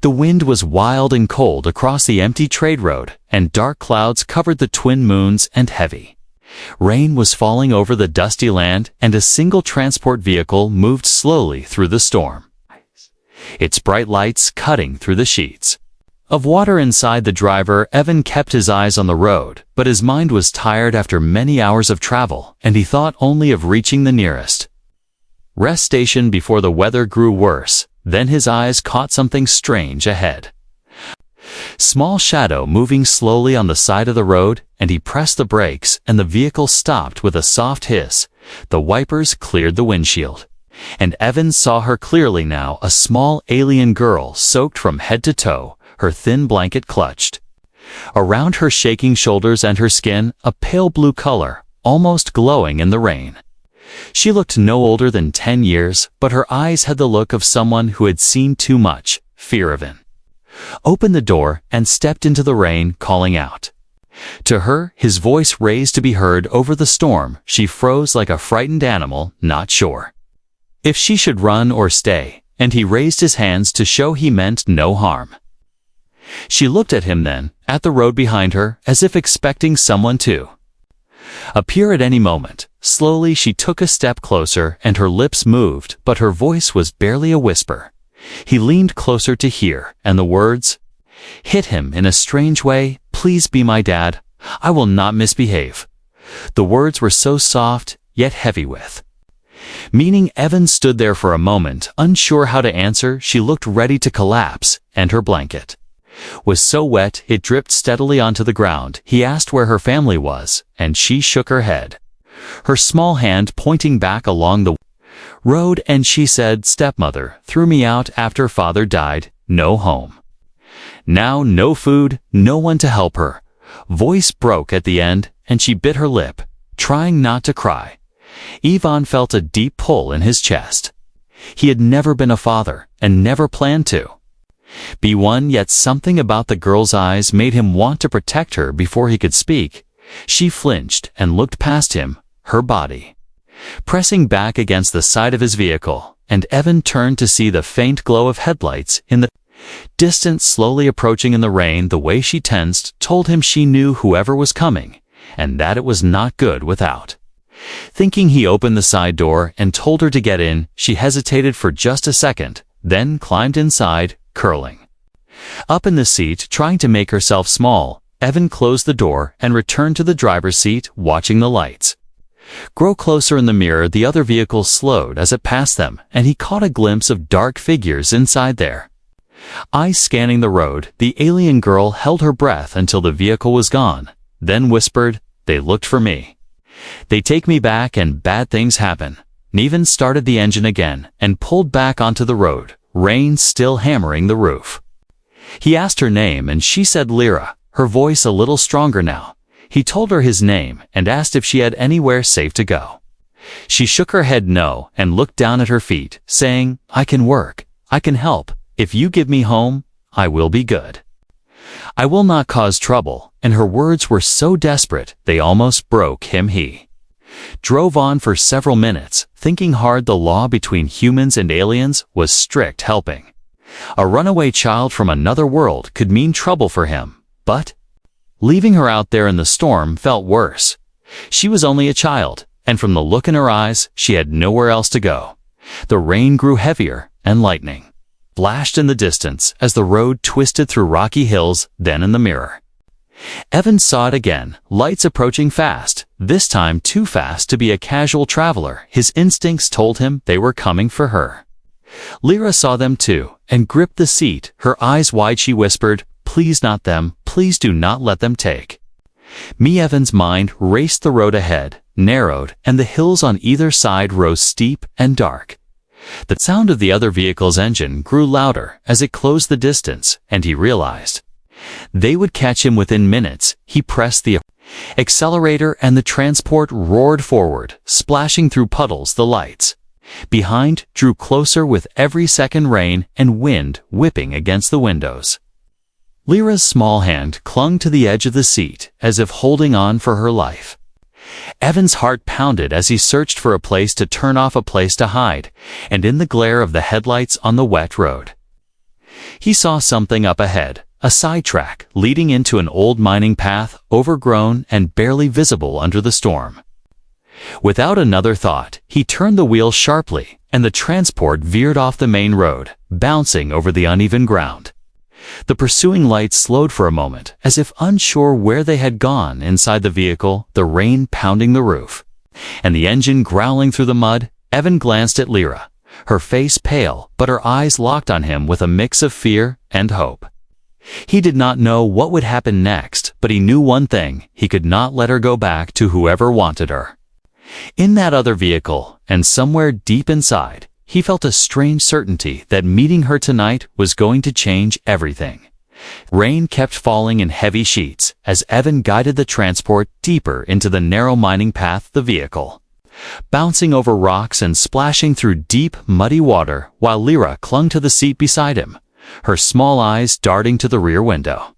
The wind was wild and cold across the empty trade road, and dark clouds covered the twin moons and heavy. Rain was falling over the dusty land, and a single transport vehicle moved slowly through the storm, its bright lights cutting through the sheets of water inside the driver. Evan kept his eyes on the road, but his mind was tired after many hours of travel, and he thought only of reaching the nearest rest station before the weather grew worse. Then his eyes caught something strange ahead. Small shadow moving slowly on the side of the road, and he pressed the brakes, and the vehicle stopped with a soft hiss. The wipers cleared the windshield, and Evan saw her clearly now, a small alien girl soaked from head to toe, her thin blanket clutched around her shaking shoulders, and her skin a pale blue color, almost glowing in the rain. She looked no older than 10 years, but her eyes had the look of someone who had seen too much. Fear of it opened the door and stepped into the rain, calling out to her, his voice raised to be heard over the storm. She froze like a frightened animal, not sure if she should run or stay, and he raised his hands to show he meant no harm. She looked at him, then at the road behind her, as if expecting someone to appear at any moment. Slowly she took a step closer, and her lips moved, but her voice was barely a whisper. He leaned closer to hear, and the words hit him in a strange way. "Please be my dad. I will not misbehave." The words were so soft, yet heavy with meaning. Evan stood there for a moment, unsure how to answer. She looked ready to collapse, and her blanket was so wet it dripped steadily onto the ground. He asked where her family was, and she shook her head, her small hand pointing back along the road, and she said, "Stepmother threw me out after father died. No home now, no food, no one to help her." Voice broke at the end, and she bit her lip, trying not to cry. Ivan felt a deep pull in his chest. He had never been a father, and never planned to be one, yet something about the girl's eyes made him want to protect her before he could speak. She flinched and looked past him, her body pressing back against the side of his vehicle, and Evan turned to see the faint glow of headlights in the distance, slowly approaching in the rain. The way she tensed told him she knew whoever was coming, and that it was not good. Without thinking, he opened the side door and told her to get in. She hesitated for just a second, then climbed inside, curling up in the seat, trying to make herself small. Evan closed the door and returned to the driver's seat, watching the lights grow closer in the mirror. The other vehicle slowed as it passed them, and he caught a glimpse of dark figures inside there, eyes scanning the road. The alien girl held her breath until the vehicle was gone, then whispered, "They looked for me. They take me back, and bad things happen." Neven started the engine again and pulled back onto the road, rain still hammering the roof. He asked her name, and she said Lyra, her voice a little stronger now. He told her his name and asked if she had anywhere safe to go. She shook her head no, and looked down at her feet, saying, "I can work. I can help. If you give me home, I will be good. I will not cause trouble." And her words were so desperate they almost broke him. He drove on for several minutes, thinking hard. The law between humans and aliens was strict. Helping a runaway child from another world could mean trouble for him, but leaving her out there in the storm felt worse. She was only a child, and from the look in her eyes, she had nowhere else to go. The rain grew heavier, and lightning flashed in the distance as the road twisted through rocky hills. Then in the mirror, Evan saw it again, lights approaching fast, this time too fast to be a casual traveler. His instincts told him they were coming for her. Lyra saw them too, and gripped the seat, her eyes wide. She whispered, "Please, not them. Please do not let them take me." Evan's mind raced. The road ahead narrowed, and the hills on either side rose steep and dark. The sound of the other vehicle's engine grew louder as it closed the distance, and he realized they would catch him within minutes. He pressed the accelerator, and the transport roared forward, splashing through puddles. The lights behind drew closer with every second, rain and wind whipping against the windows. Lyra's small hand clung to the edge of the seat, as if holding on for her life. Evan's heart pounded as he searched for a place to turn off, a place to hide, and in the glare of the headlights on the wet road, He saw something up ahead, a side track leading into an old mining path, overgrown and barely visible under the storm. Without another thought, he turned the wheel sharply, and the transport veered off the main road, bouncing over the uneven ground. The pursuing lights slowed for a moment, as if unsure where they had gone inside the vehicle, the rain pounding the roof. And the engine growling through the mud. Evan glanced at Lyra, her face pale, but her eyes locked on him with a mix of fear and hope. He did not know what would happen next, but he knew one thing: he could not let her go back to whoever wanted her. In that other vehicle, and somewhere deep inside, he felt a strange certainty that meeting her tonight was going to change everything. Rain kept falling in heavy sheets as Evan guided the transport deeper into the narrow mining path the vehicle, bouncing over rocks and splashing through deep, muddy water while Lyra clung to the seat beside him, her small eyes darting to the rear window.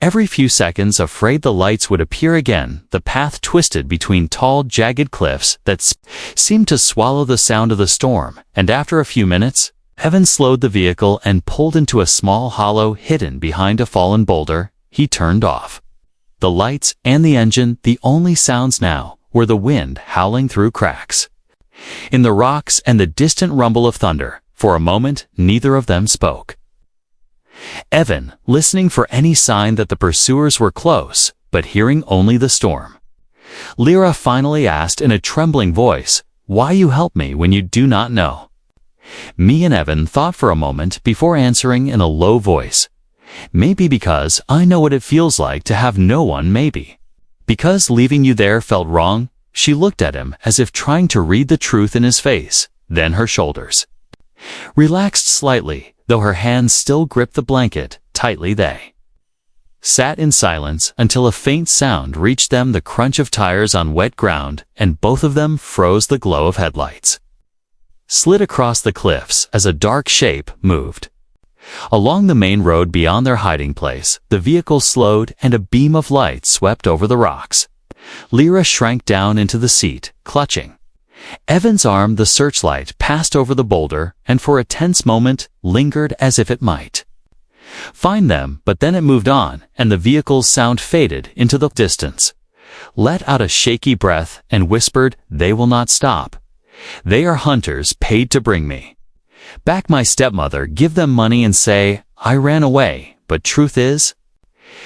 Every few seconds, afraid the lights would appear again, the path twisted between tall, jagged cliffs that seemed to swallow the sound of the storm, and after a few minutes, Evan slowed the vehicle and pulled into a small hollow hidden behind a fallen boulder. He turned off the lights and the engine. The only sounds now were the wind howling through cracks in the rocks and the distant rumble of thunder. For a moment, neither of them spoke. Evan, listening for any sign that the pursuers were close, but hearing only the storm. Lyra finally asked in a trembling voice, "Why you help me when you do not know?" Me and Evan thought for a moment before answering in a low voice. "Maybe because I know what it feels like to have no one, maybe. Because leaving you there felt wrong." She looked at him as if trying to read the truth in his face, then her shoulders relaxed slightly, though her hands still gripped the blanket tightly. They sat in silence until a faint sound reached them, the crunch of tires on wet ground, and both of them froze. The glow of headlights slid across the cliffs as a dark shape moved along the main road beyond their hiding place. The vehicle slowed and a beam of light swept over the rocks. Lyra shrank down into the seat, clutching Evan's arm. The searchlight passed over the boulder and for a tense moment lingered as if it might find them, but then it moved on, and the vehicle's sound faded into the distance. Let out a shaky breath and whispered, "They will not stop. They are hunters paid to bring me back my stepmother. Give them money and say, I ran away, but truth is,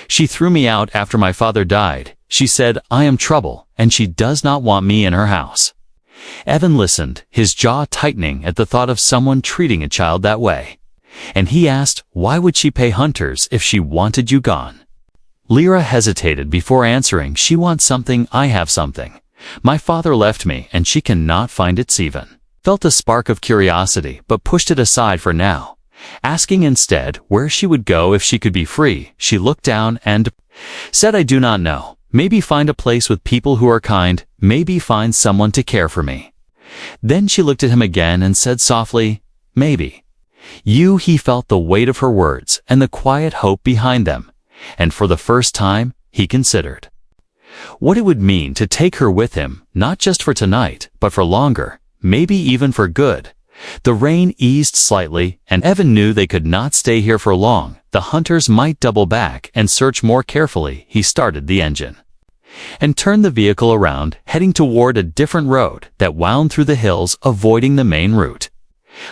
she threw me out after my father died. She said I am trouble, and she does not want me in her house." Evan listened, his jaw tightening at the thought of someone treating a child that way. And he asked, "Why would she pay hunters if she wanted you gone?" Lyra hesitated before answering. "She wants something, I have something. My father left me, and she cannot find it." Even felt a spark of curiosity, but pushed it aside for now, asking instead where she would go if she could be free. She looked down and said, "I do not know. Maybe find a place with people who are kind, maybe find someone to care for me." Then she looked at him again and said softly, "Maybe you." He felt the weight of her words and the quiet hope behind them, and for the first time, he considered what it would mean to take her with him, not just for tonight, but for longer, maybe even for good. The rain eased slightly, and Evan knew they could not stay here for long. The hunters might double back and search more carefully. He started the engine and turned the vehicle around, heading toward a different road that wound through the hills, avoiding the main route.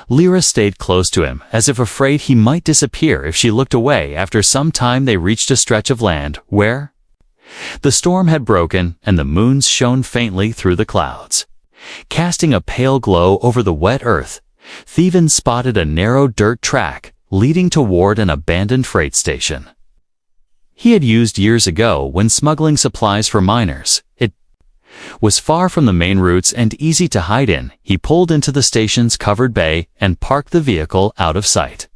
Lyra stayed close to him, as if afraid he might disappear if she looked away. After some time they reached a stretch of land where the storm had broken and the moon shone faintly through the clouds, casting a pale glow over the wet earth. Evan spotted a narrow dirt track leading toward an abandoned freight station he had used years ago when smuggling supplies for miners. It was far from the main routes and easy to hide in. He pulled into the station's covered bay and parked the vehicle out of sight.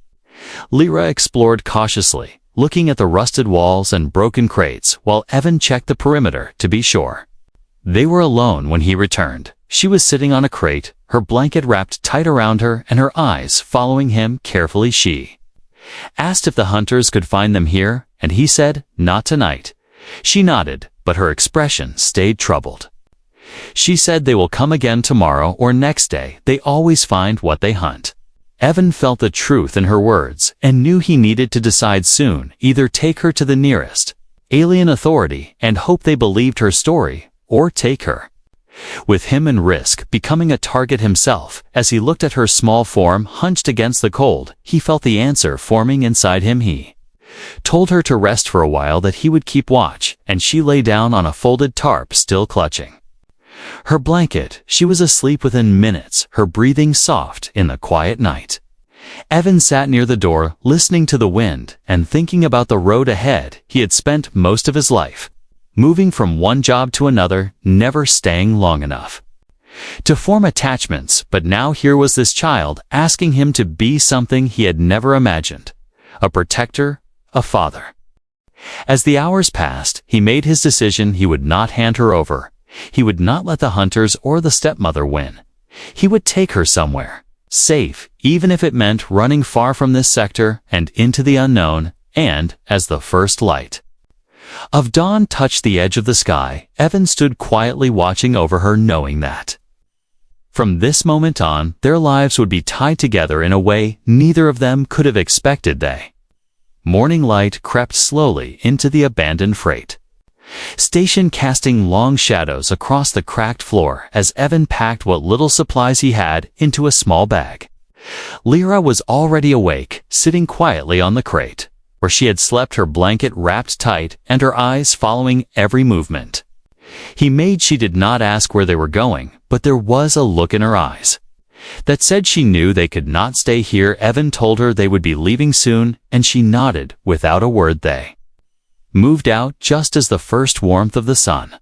Lyra explored cautiously, looking at the rusted walls and broken crates, while Evan checked the perimeter to be sure. They were alone when he returned. She was sitting on a crate, her blanket wrapped tight around her and her eyes following him carefully. She asked if the hunters could find them here, and he said, "Not tonight." She nodded, but her expression stayed troubled. She said they will come again tomorrow or next day. They always find what they hunt. Evan felt the truth in her words and knew he needed to decide soon, either take her to the nearest alien authority and hope they believed her story, or take her. With him and risk becoming a target himself, as he looked at her small form hunched against the cold, he felt the answer forming inside him. He told her to rest for a while, that he would keep watch, and she lay down on a folded tarp, still clutching her blanket. She was asleep within minutes, her breathing soft in the quiet night. Evan sat near the door, listening to the wind and thinking about the road ahead. He had spent most of his life moving from one job to another, never staying long enough to form attachments, but now here was this child asking him to be something he had never imagined: a protector, a father. As the hours passed, he made his decision. He would not hand her over. He would not let the hunters or the stepmother win. He would take her somewhere safe, even if it meant running far from this sector and into the unknown. And, as the first light of dawn touched the edge of the sky, Evan stood quietly watching over her, knowing that from this moment on, their lives would be tied together in a way neither of them could have expected. Morning light crept slowly into the abandoned freight station, casting long shadows across the cracked floor as Evan packed what little supplies he had into a small bag. Lyra was already awake, sitting quietly on the crate, where she had slept, her blanket wrapped tight and her eyes following every movement. He made she did not ask where they were going, but there was a look in her eyes that said she knew they could not stay here. Evan told her they would be leaving soon, and she nodded without a word. They moved out just as the first warmth of the sun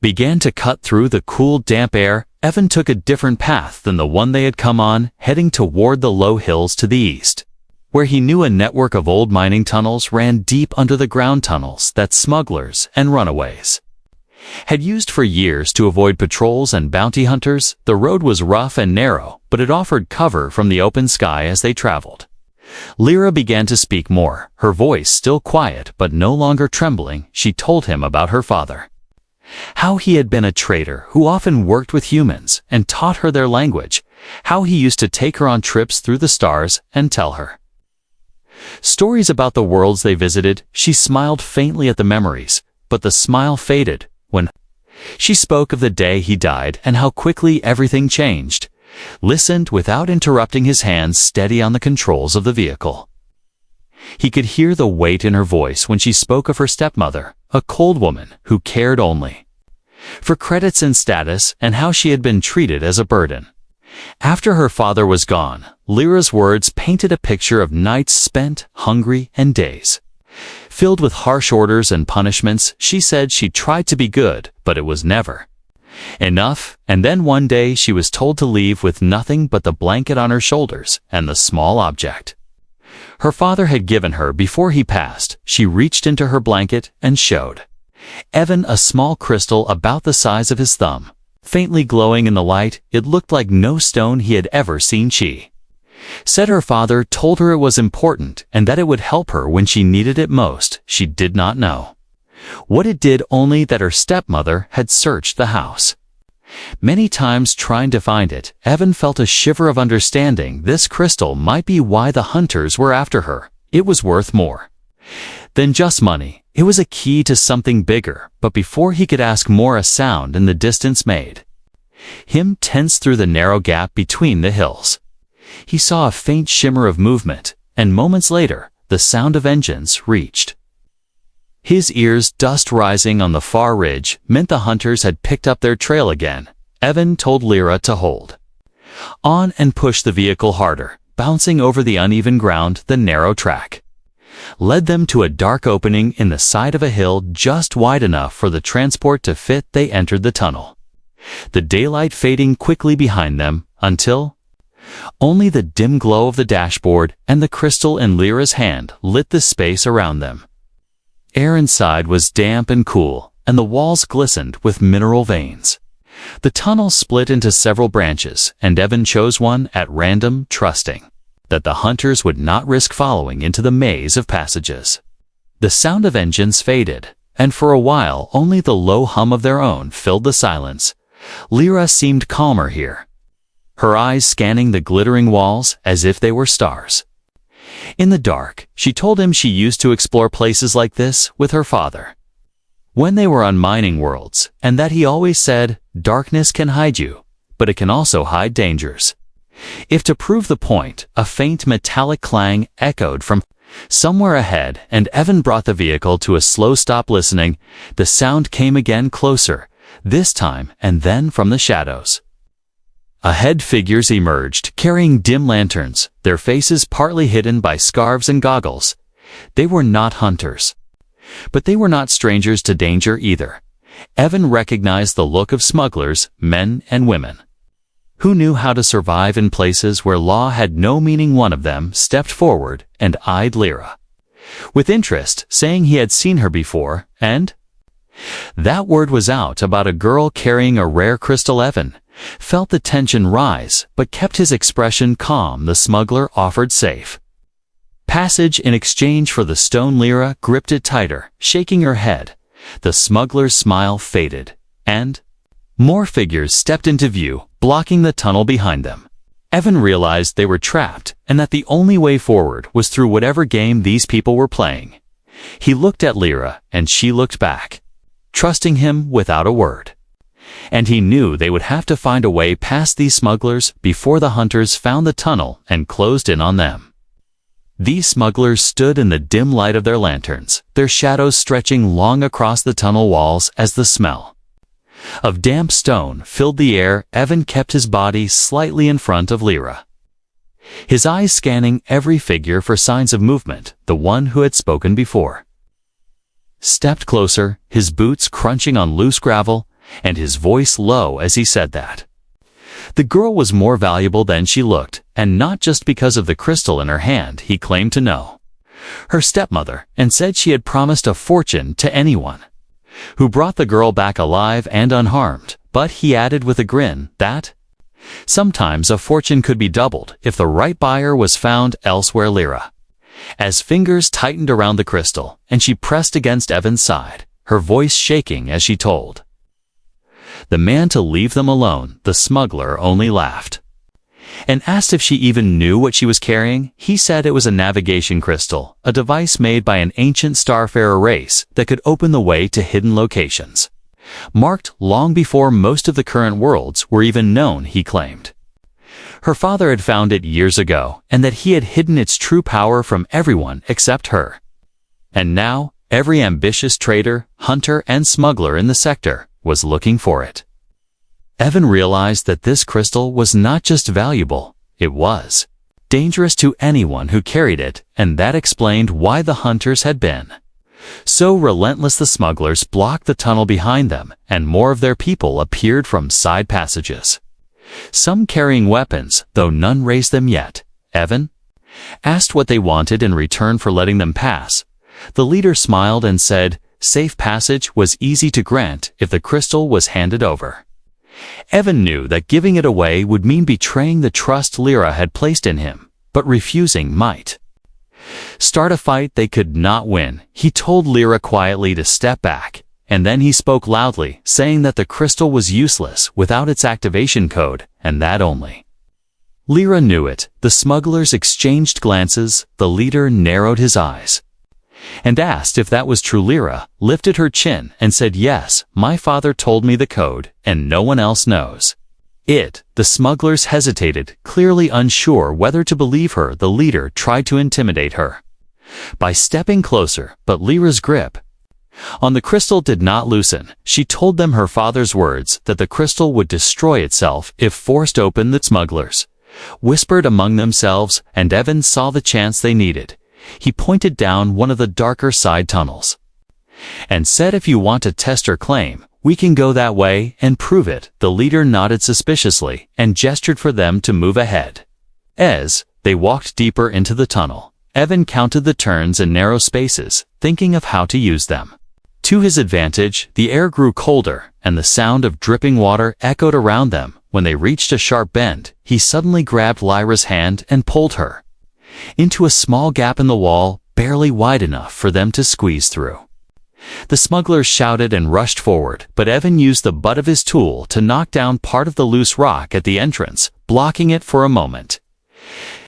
began to cut through the cool, damp air. Evan took a different path than the one they had come on, heading toward the low hills to the east, where he knew a network of old mining tunnels ran deep under the ground, tunnels that smugglers and runaways had used for years to avoid patrols and bounty hunters. The road was rough and narrow, but it offered cover from the open sky as they traveled. Lyra began to speak more, her voice still quiet but no longer trembling. She told him about her father, how he had been a trader who often worked with humans and taught her their language, how he used to take her on trips through the stars and tell her stories about the worlds they visited. She smiled faintly at the memories, but the smile faded when she spoke of the day he died and how quickly everything changed. Listened without interrupting, his hands steady on the controls of the vehicle. He could hear the weight in her voice when she spoke of her stepmother, a cold woman who cared only for credits and status, and how she had been treated as a burden. After her father was gone, Lyra's words painted a picture of nights spent hungry and days filled with harsh orders and punishments. She said she tried to be good, but it was never enough. And then one day she was told to leave with nothing but the blanket on her shoulders and the small object her father had given her before he passed. She reached into her blanket and showed Evan a small crystal about the size of his thumb. Faintly glowing in the light, it looked like no stone he had ever seen. She said her father told her it was important and that it would help her when she needed it most. She did not know what it did, only that her stepmother had searched the house many times trying to find it. Evan felt a shiver of understanding. This crystal might be why the hunters were after her. It was worth more than just money. It was a key to something bigger. But before he could ask more, a sound in the distance made him tense through the narrow gap between the hills. He saw a faint shimmer of movement, and moments later, the sound of engines reached his ears. Dust rising on the far ridge meant the hunters had picked up their trail again. Evan told Lyra to hold on and push the vehicle harder. Bouncing over the uneven ground, the narrow track led them to a dark opening in the side of a hill just wide enough for the transport to fit. They entered the tunnel, the daylight fading quickly behind them until only the dim glow of the dashboard and the crystal in Lyra's hand lit the space around them. Air inside was damp and cool, and the walls glistened with mineral veins. The tunnel split into several branches, and Evan chose one at random, trusting that the hunters would not risk following into the maze of passages. The sound of engines faded, and for a while only the low hum of their own filled the silence. Lyra seemed calmer here. her eyes scanning the glittering walls as if they were stars. In the dark, she told him she used to explore places like this with her father when they were on mining worlds, and that he always said, "Darkness can hide you, but it can also hide dangers." If to prove the point, a faint metallic clang echoed from somewhere ahead, and Evan brought the vehicle to a slow stop. Listening, the sound came again, closer, this time, and then from the shadows. Ahead, figures emerged, carrying dim lanterns, their faces partly hidden by scarves and goggles. They were not hunters. But they were not strangers to danger either. Evan recognized the look of smugglers, men and women, who knew how to survive in places where law had no meaning. One of them stepped forward and eyed Lyra with interest, saying he had seen her before, and that word was out about a girl carrying a rare crystal. Evan felt the tension rise, but kept his expression calm. The smuggler offered safe passage in exchange for the stone. Lyra gripped it tighter, shaking her head. The smuggler's smile faded, and more figures stepped into view, blocking the tunnel behind them. Evan realized they were trapped, and that the only way forward was through whatever game these people were playing. He looked at Lyra, and she looked back, trusting him without a word. And he knew they would have to find a way past these smugglers before the hunters found the tunnel and closed in on them. These smugglers stood in the dim light of their lanterns, their shadows stretching long across the tunnel walls as the smell of damp stone filled the air. Evan kept his body slightly in front of Lyra, his eyes scanning every figure for signs of movement. The one who had spoken before stepped closer, his boots crunching on loose gravel, and his voice low as he said that the girl was more valuable than she looked, and not just because of the crystal in her hand. He claimed to know her stepmother, and said she had promised a fortune to anyone who brought the girl back alive and unharmed. But he added with a grin that sometimes a fortune could be doubled if the right buyer was found elsewhere. Lyra, as fingers tightened around the crystal, and she pressed against Evan's side, her voice shaking as she told the man to leave them alone. The smuggler only laughed and asked if she even knew what she was carrying. He said it was a navigation crystal, a device made by an ancient starfarer race that could open the way to hidden locations, marked long before most of the current worlds were even known. He claimed her father had found it years ago, and that he had hidden its true power from everyone except her. And now, every ambitious trader, hunter, and smuggler in the sector was looking for it. Evan realized that this crystal was not just valuable, it was dangerous to anyone who carried it, and that explained why the hunters had been so relentless. The smugglers blocked the tunnel behind them, and more of their people appeared from side passages, some carrying weapons, though none raised them yet. Evan asked what they wanted in return for letting them pass. The leader smiled and said safe passage was easy to grant if the crystal was handed over. Evan knew that giving it away would mean betraying the trust Lyra had placed in him, but refusing might start a fight they could not win. He told Lyra quietly to step back, and then he spoke loudly, saying that the crystal was useless without its activation code, and that only Lyra knew it. The smugglers exchanged glances. The leader narrowed his eyes and asked if that was true. Lyra lifted her chin and said, "Yes, my father told me the code, and no one else knows it." The smugglers hesitated, clearly unsure whether to believe her. The leader tried to intimidate her by stepping closer, but Lyra's grip on the crystal did not loosen. She told them her father's words, that the crystal would destroy itself if forced open. The smugglers whispered among themselves, and Evan saw the chance they needed. He pointed down one of the darker side tunnels and said, "If you want to test her claim, we can go that way and prove it." The leader nodded suspiciously and gestured for them to move ahead. As they walked deeper into the tunnel, Evan counted the turns and narrow spaces, thinking of how to use them to his advantage. The air grew colder, and the sound of dripping water echoed around them. When they reached a sharp bend, he suddenly grabbed Lyra's hand and pulled her into a small gap in the wall, barely wide enough for them to squeeze through. The smugglers shouted and rushed forward, but Evan used the butt of his tool to knock down part of the loose rock at the entrance, blocking it for a moment.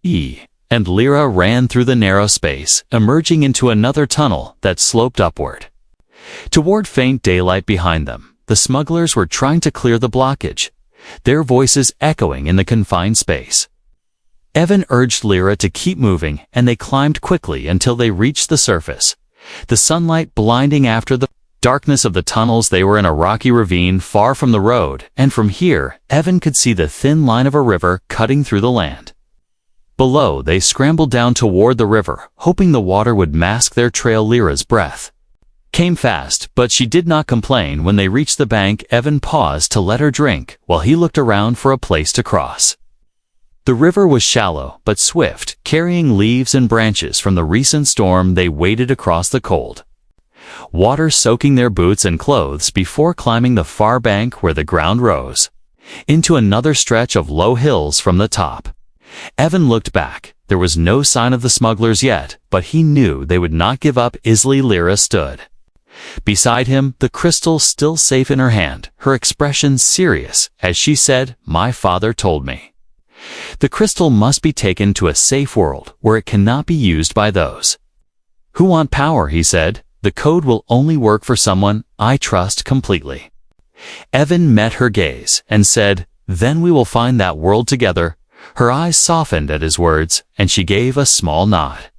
And Lyra ran through the narrow space, emerging into another tunnel that sloped upward. Toward faint daylight behind them, the smugglers were trying to clear the blockage, their voices echoing in the confined space. Evan urged Lyra to keep moving, and they climbed quickly until they reached the surface, the sunlight blinding after the darkness of the tunnels. They were in a rocky ravine far from the road, and from here, Evan could see the thin line of a river cutting through the land. Below, they scrambled down toward the river, hoping the water would mask their trail. Lyra's breath came fast, but she did not complain. When they reached the bank, Evan paused to let her drink, while he looked around for a place to cross. The river was shallow, but swift, carrying leaves and branches from the recent storm. They waded across the cold water, soaking their boots and clothes before climbing the far bank where the ground rose into another stretch of low hills from the top. Evan looked back. There was no sign of the smugglers yet, but he knew they would not give up easily. Lyra stood beside him, the crystal still safe in her hand, her expression serious, as she said, "My father told me the crystal must be taken to a safe world where it cannot be used by those who want power," he said. "The code will only work for someone I trust completely." Evan met her gaze and said, "Then we will find that world together." Her eyes softened at his words, and she gave a small nod.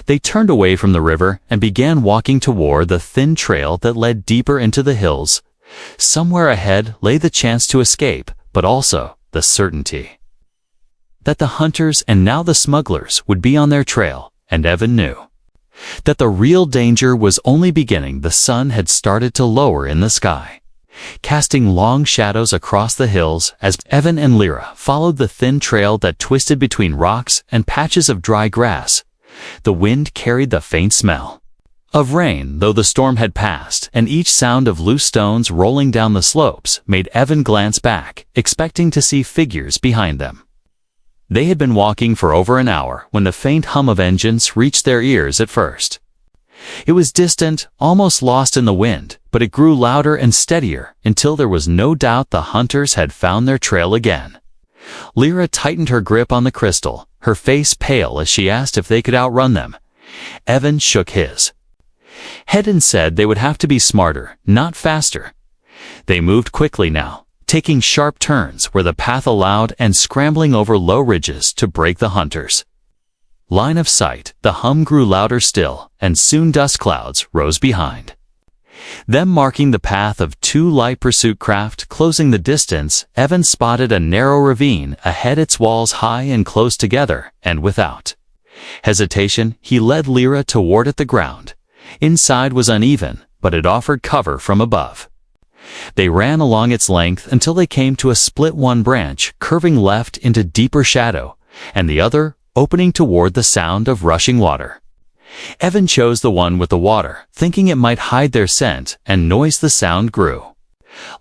They turned away from the river and began walking toward the thin trail that led deeper into the hills. Somewhere ahead lay the chance to escape, but also the certainty that the hunters and now the smugglers would be on their trail, and Evan knew that the real danger was only beginning. The sun had started to lower in the sky, casting long shadows across the hills as Evan and Lyra followed the thin trail that twisted between rocks and patches of dry grass. The wind carried the faint smell of rain, though the storm had passed, and each sound of loose stones rolling down the slopes made Evan glance back, expecting to see figures behind them. They had been walking for over an hour when the faint hum of engines reached their ears at first. It was distant, almost lost in the wind, but it grew louder and steadier until there was no doubt the hunters had found their trail again. Lyra tightened her grip on the crystal, her face pale as she asked if they could outrun them. Evan shook his head and said they would have to be smarter, not faster. They moved quickly now, taking sharp turns where the path allowed and scrambling over low ridges to break the hunters' line of sight. The hum grew louder still, and soon dust clouds rose behind them, marking the path of two light pursuit craft. Closing the distance, Evan spotted a narrow ravine ahead, its walls high and close together, and without hesitation, he led Lyra toward it. The ground inside was uneven, but it offered cover from above. They ran along its length until they came to a split, one branch curving left into deeper shadow, and the other opening toward the sound of rushing water. Evan chose the one with the water, thinking it might hide their scent, and noise. The sound grew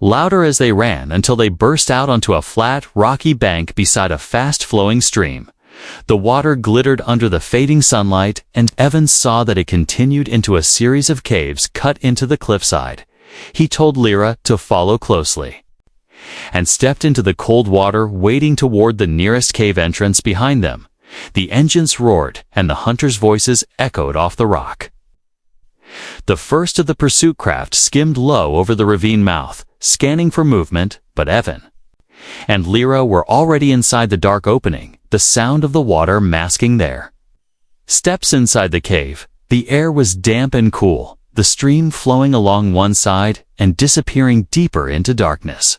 louder as they ran until they burst out onto a flat, rocky bank beside a fast-flowing stream. The water glittered under the fading sunlight, and Evan saw that it continued into a series of caves cut into the cliffside. He told Lyra to follow closely and stepped into the cold water, wading toward the nearest cave entrance. Behind them, the engines roared, and the hunters' voices echoed off the rock. The first of the pursuit craft skimmed low over the ravine mouth, scanning for movement, but Evan and Lyra were already inside the dark opening, the sound of the water masking their steps inside the cave. The air was damp and cool, the stream flowing along one side and disappearing deeper into darkness.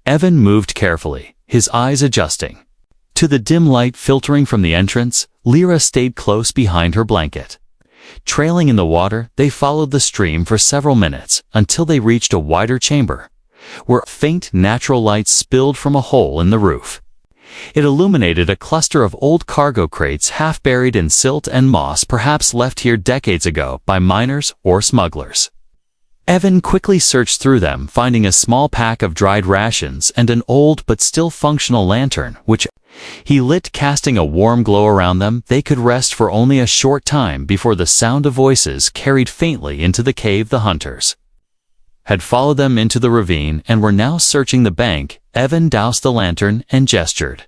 Evan moved carefully, his eyes adjusting to the dim light filtering from the entrance. Lyra stayed close behind her blanket. Trailing in the water, they followed the stream for several minutes until they reached a wider chamber, where faint natural light spilled from a hole in the roof. It illuminated a cluster of old cargo crates half buried in silt and moss, perhaps left here decades ago by miners or smugglers. Evan quickly searched through them, finding a small pack of dried rations and an old but still functional lantern, which He lit, casting a warm glow around them. They could rest for only a short time before the sound of voices carried faintly into the cave. The hunters had followed them into the ravine and were now searching the bank. Evan doused the lantern and gestured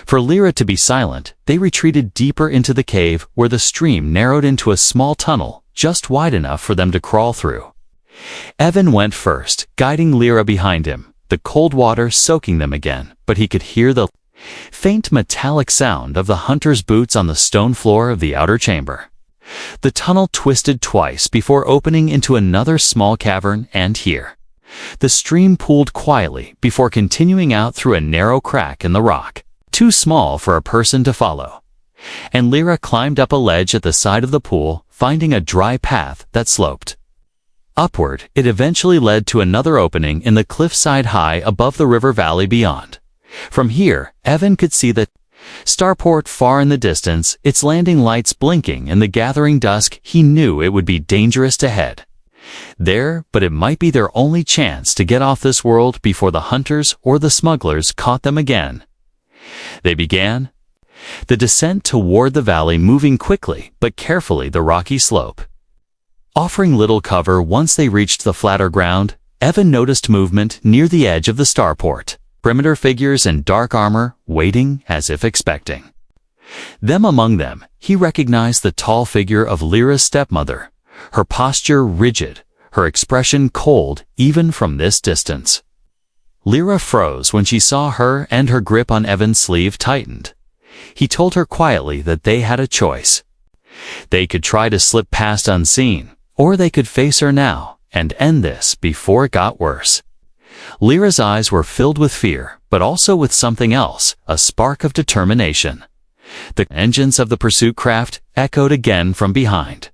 for Lyra to be silent. They retreated deeper into the cave, where the stream narrowed into a small tunnel just wide enough for them to crawl through. Evan went first, guiding Lyra behind him, the cold water soaking them again, but he could hear the faint metallic sound of the hunter's boots on the stone floor of the outer chamber. The tunnel twisted twice before opening into another small cavern, and here the stream pooled quietly before continuing out through a narrow crack in the rock, too small for a person to follow. And Lyra climbed up a ledge at the side of the pool, finding a dry path that sloped upward. It eventually led to another opening in the cliffside high above the river valley beyond. From here, Evan could see the starport far in the distance, its landing lights blinking in the gathering dusk. He knew it would be dangerous to head there, but it might be their only chance to get off this world before the hunters or the smugglers caught them again. They began the descent toward the valley, moving quickly but carefully the rocky slope, offering little cover. Once they reached the flatter ground, Evan noticed movement near the edge of the starport. Perimeter figures in dark armor, waiting as if expecting them. Among them, he recognized the tall figure of Lyra's stepmother, her posture rigid, her expression cold even from this distance. Lyra froze when she saw her, and her grip on Evan's sleeve tightened. He told her quietly that they had a choice. They could try to slip past unseen, or they could face her now and end this before it got worse. Lyra's eyes were filled with fear, but also with something else, a spark of determination. The engines of the pursuit craft echoed again from behind.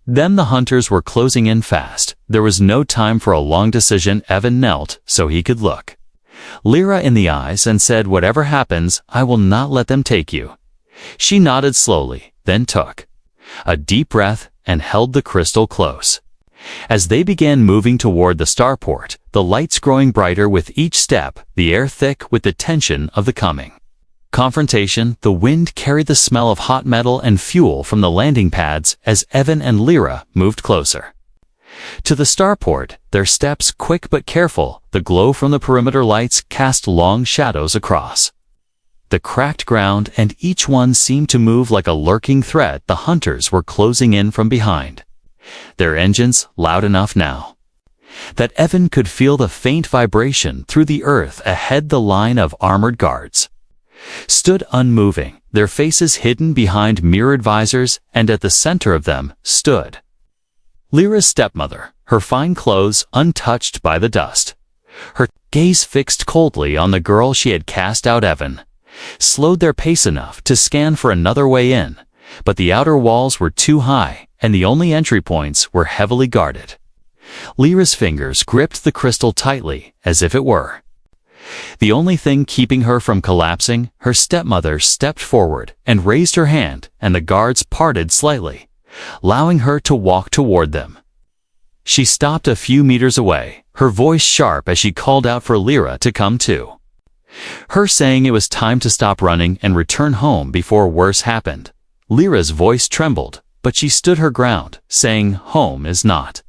Then the hunters were closing in fast. There was no time for a long decision. Evan knelt so he could look Lyra in the eyes and said, "Whatever happens, I will not let them take you." She nodded slowly, then took a deep breath and held the crystal close. As they began moving toward the starport, the lights growing brighter with each step, the air thick with the tension of the coming confrontation, the wind carried the smell of hot metal and fuel from the landing pads as Evan and Lyra moved closer to the starport, their steps quick but careful. The glow from the perimeter lights cast long shadows across the cracked ground, and each one seemed to move like a lurking threat. The hunters were closing in from behind, their engines loud enough now that Evan could feel the faint vibration through the earth ahead. The line of armored guards stood unmoving, their faces hidden behind mirrored visors, and at the center of them stood Lyra's stepmother, her fine clothes untouched by the dust, her gaze fixed coldly on the girl she had cast out. Evan slowed their pace enough to scan for another way in, but the outer walls were too high, and the only entry points were heavily guarded. Lyra's fingers gripped the crystal tightly, as if it were the only thing keeping her from collapsing. Her stepmother stepped forward and raised her hand, and the guards parted slightly, allowing her to walk toward them. She stopped a few meters away, her voice sharp as she called out for Lyra to come too, her saying it was time to stop running and return home before worse happened. Lyra's voice trembled, but she stood her ground, saying, "Home is not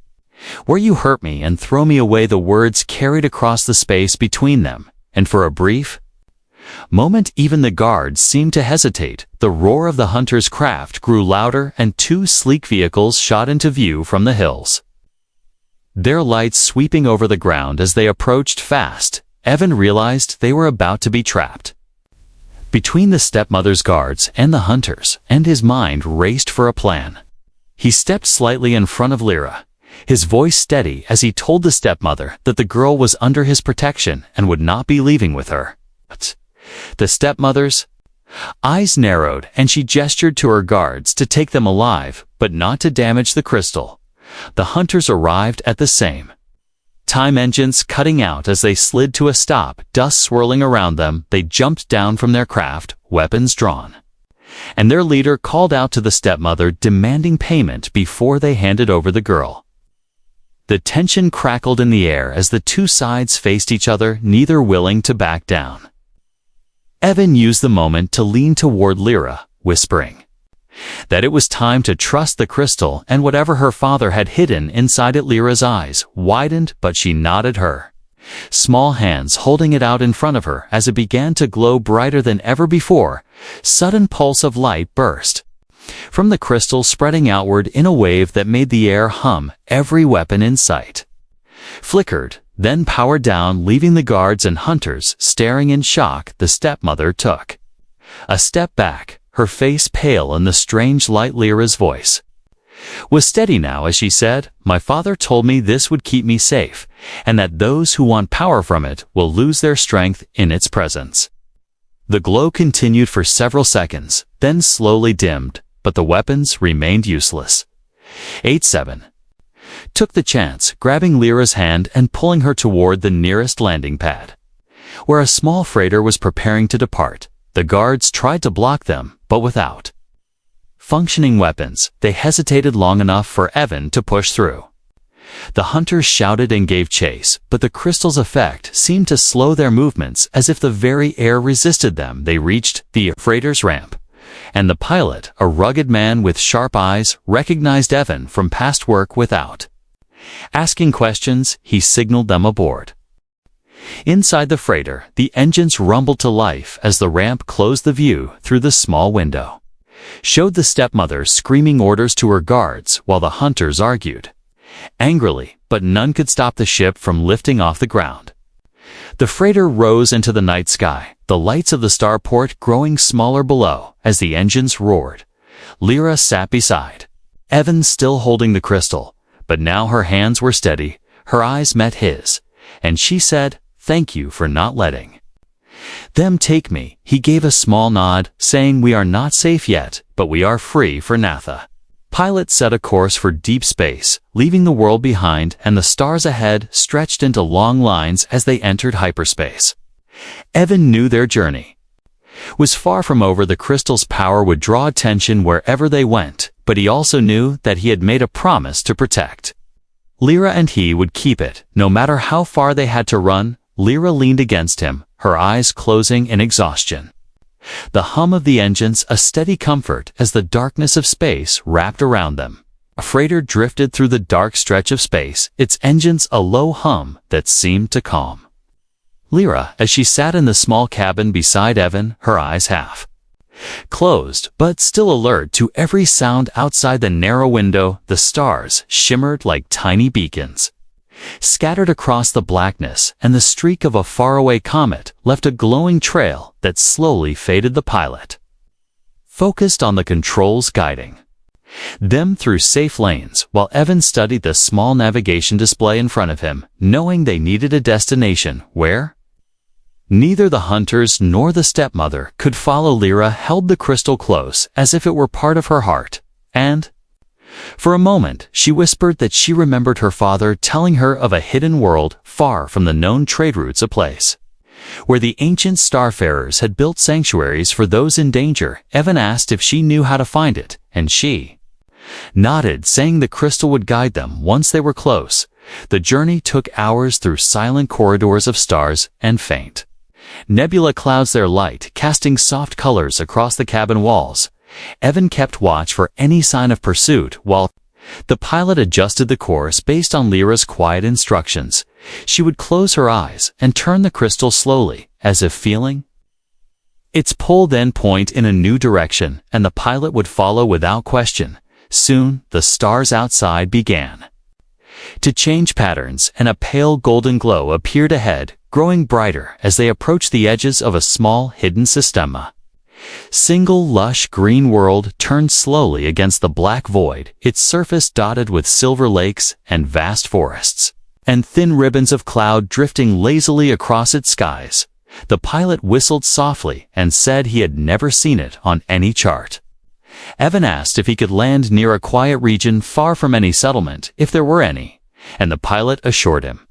where you hurt me and throw me away." The words carried across the space between them, and for a brief moment even the guards seemed to hesitate. The roar of the hunter's craft grew louder, and two sleek vehicles shot into view from the hills, their lights sweeping over the ground as they approached fast. Evan realized they were about to be trapped between the stepmother's guards and the hunters, and his mind raced for a plan. He stepped slightly in front of Lyra, his voice steady as he told the stepmother that the girl was under his protection and would not be leaving with her. But the stepmother's eyes narrowed, and she gestured to her guards to take them alive, but not to damage the crystal. The hunters arrived at the same time, engines cutting out as they slid to a stop, dust swirling around them. They jumped down from their craft, weapons drawn, and their leader called out to the stepmother, demanding payment before they handed over the girl. The tension crackled in the air as the two sides faced each other, neither willing to back down. Evan used the moment to lean toward Lyra, whispering that it was time to trust the crystal, and whatever her father had hidden inside it. Lyra's eyes widened, but she nodded, her small hands holding it out in front of her as it began to glow brighter than ever before. Sudden pulse of light burst from the crystal, spreading outward in a wave that made the air hum. Every weapon in sight flickered, then powered down, leaving the guards and hunters staring in shock. The stepmother took a step back, her face pale in the strange light. Lyra's voice was steady now as she said, "My father told me this would keep me safe, and that those who want power from it will lose their strength in its presence." The glow continued for several seconds, then slowly dimmed, but the weapons remained useless. 8-7 took the chance, grabbing Lyra's hand and pulling her toward the nearest landing pad, where a small freighter was preparing to depart. The guards tried to block them, but without functioning weapons, they hesitated long enough for Evan to push through. The hunters shouted and gave chase, but the crystal's effect seemed to slow their movements, as if the very air resisted them. They reached the freighter's ramp, and the pilot, a rugged man with sharp eyes, recognized Evan from past work. Without asking questions, he signaled them aboard. Inside the freighter, the engines rumbled to life as the ramp closed. The view through the small window showed the stepmother screaming orders to her guards while the hunters argued angrily, but none could stop the ship from lifting off the ground. The freighter rose into the night sky, the lights of the starport growing smaller below as the engines roared. Lyra sat beside Evan, still holding the crystal, but now her hands were steady, her eyes met his, and she said, "Thank you for not letting them take me." He gave a small nod, saying, "We are not safe yet, but we are free for Natha." Pilot set a course for deep space, leaving the world behind, and the stars ahead stretched into long lines as they entered hyperspace. Evan knew their journey was far from over. The crystal's power would draw attention wherever they went, but he also knew that he had made a promise to protect Lyra, and he would keep it, no matter how far they had to run. Lyra leaned against him, her eyes closing in exhaustion. The hum of the engines a steady comfort as the darkness of space wrapped around them. A freighter drifted through the dark stretch of space, its engines a low hum that seemed to calm Lyra as she sat in the small cabin beside Evan, her eyes half closed, but still alert to every sound outside the narrow window. The stars shimmered like tiny beacons scattered across the blackness, and the streak of a faraway comet left a glowing trail that slowly faded. The pilot focused on the controls, guiding them through safe lanes, while Evan studied the small navigation display in front of him, knowing they needed a destination where neither the hunters nor the stepmother could follow. Lyra held the crystal close as if it were part of her heart, and for a moment she whispered that she remembered her father telling her of a hidden world far from the known trade routes, a place where the ancient starfarers had built sanctuaries for those in danger. Evan asked if she knew how to find it, and she nodded, saying the crystal would guide them once they were close. The journey took hours through silent corridors of stars and faint nebula clouds, their light casting soft colors across the cabin walls. Evan kept watch for any sign of pursuit, while the pilot adjusted the course based on Lyra's quiet instructions. She would close her eyes and turn the crystal slowly, as if feeling its pull, then point in a new direction, and the pilot would follow without question. Soon, the stars outside began to change patterns, and a pale golden glow appeared ahead, growing brighter as they approached the edges of a small hidden systema. Single lush green world turned slowly against the black void, its surface dotted with silver lakes and vast forests, and thin ribbons of cloud drifting lazily across its skies. The pilot whistled softly and said he had never seen it on any chart. Evan asked if he could land near a quiet region far from any settlement, if there were any, and the pilot assured him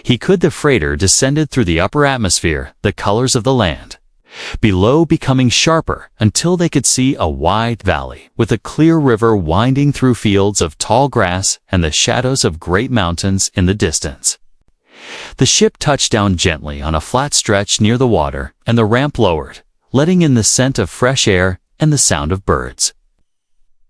he could. The freighter descended through the upper atmosphere, the colors of the land below becoming sharper until they could see a wide valley with a clear river winding through fields of tall grass and the shadows of great mountains in the distance. The ship touched down gently on a flat stretch near the water, and the ramp lowered, letting in the scent of fresh air and the sound of birds.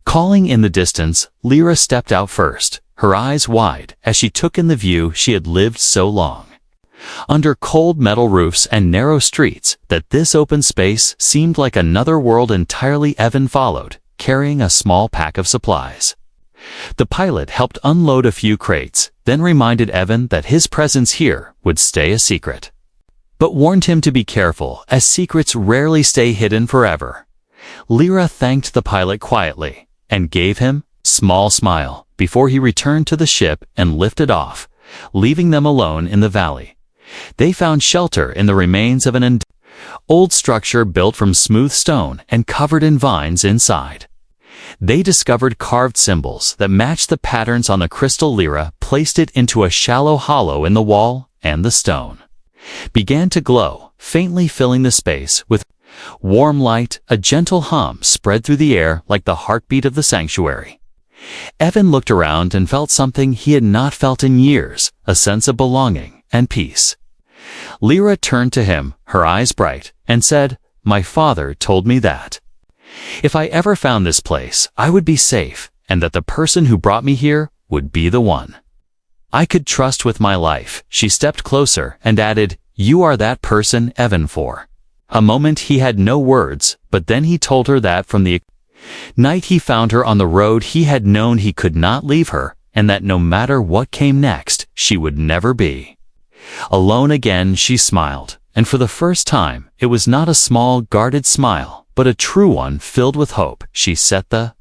Calling in the distance, Lyra stepped out first, her eyes wide as she took in the view she had lived so long. Under cold metal roofs and narrow streets, this open space seemed like another world entirely. Evan followed, carrying a small pack of supplies. The pilot helped unload a few crates, then reminded Evan that his presence here would stay a secret, but warned him to be careful, as secrets rarely stay hidden forever. Lyra thanked the pilot quietly and gave him a small smile before he returned to the ship and lifted off, leaving them alone in the valley. They found shelter in the remains of an old structure built from smooth stone and covered in vines inside. They discovered carved symbols that matched the patterns on the crystal. Lyra placed it into a shallow hollow in the wall, and the stone began to glow, faintly filling the space with warm light. A gentle hum spread through the air like the heartbeat of the sanctuary. Evan looked around and felt something he had not felt in years, a sense of belonging and peace. Lyra turned to him, her eyes bright, and said, "My father told me that if I ever found this place, I would be safe, and that the person who brought me here would be the one I could trust with my life." She stepped closer and added, "You are that person, Evan." For a moment he had no words, but then he told her that from the night he found her on the road, he had known he could not leave her, and that no matter what came next, she would never be alone again. She smiled, and for the first time, it was not a small, guarded smile, but a true one filled with hope. She set the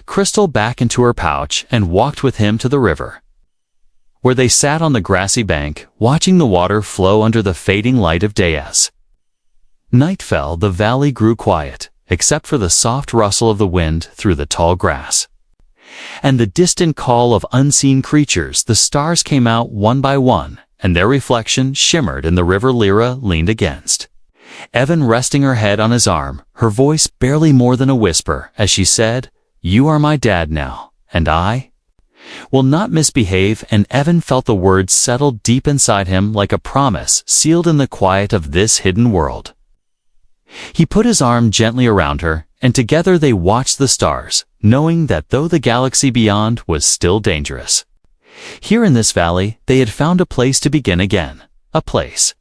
crystal back into her pouch and walked with him to the river, where they sat on the grassy bank, watching the water flow under the fading light of day. As night fell, the valley grew quiet, except for the soft rustle of the wind through the tall grass and the distant call of unseen creatures. The stars came out one by one, and their reflection shimmered in the river. Lyra leaned against Evan, resting her head on his arm, her voice barely more than a whisper, as she said, "You are my dad now, and I will not misbehave." And Evan felt the words settle deep inside him like a promise sealed in the quiet of this hidden world. He put his arm gently around her, and together they watched the stars, knowing that though the galaxy beyond was still dangerous, here in this valley they had found a place to begin again, a place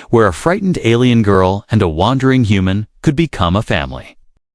where a frightened alien girl and a wandering human could become a family.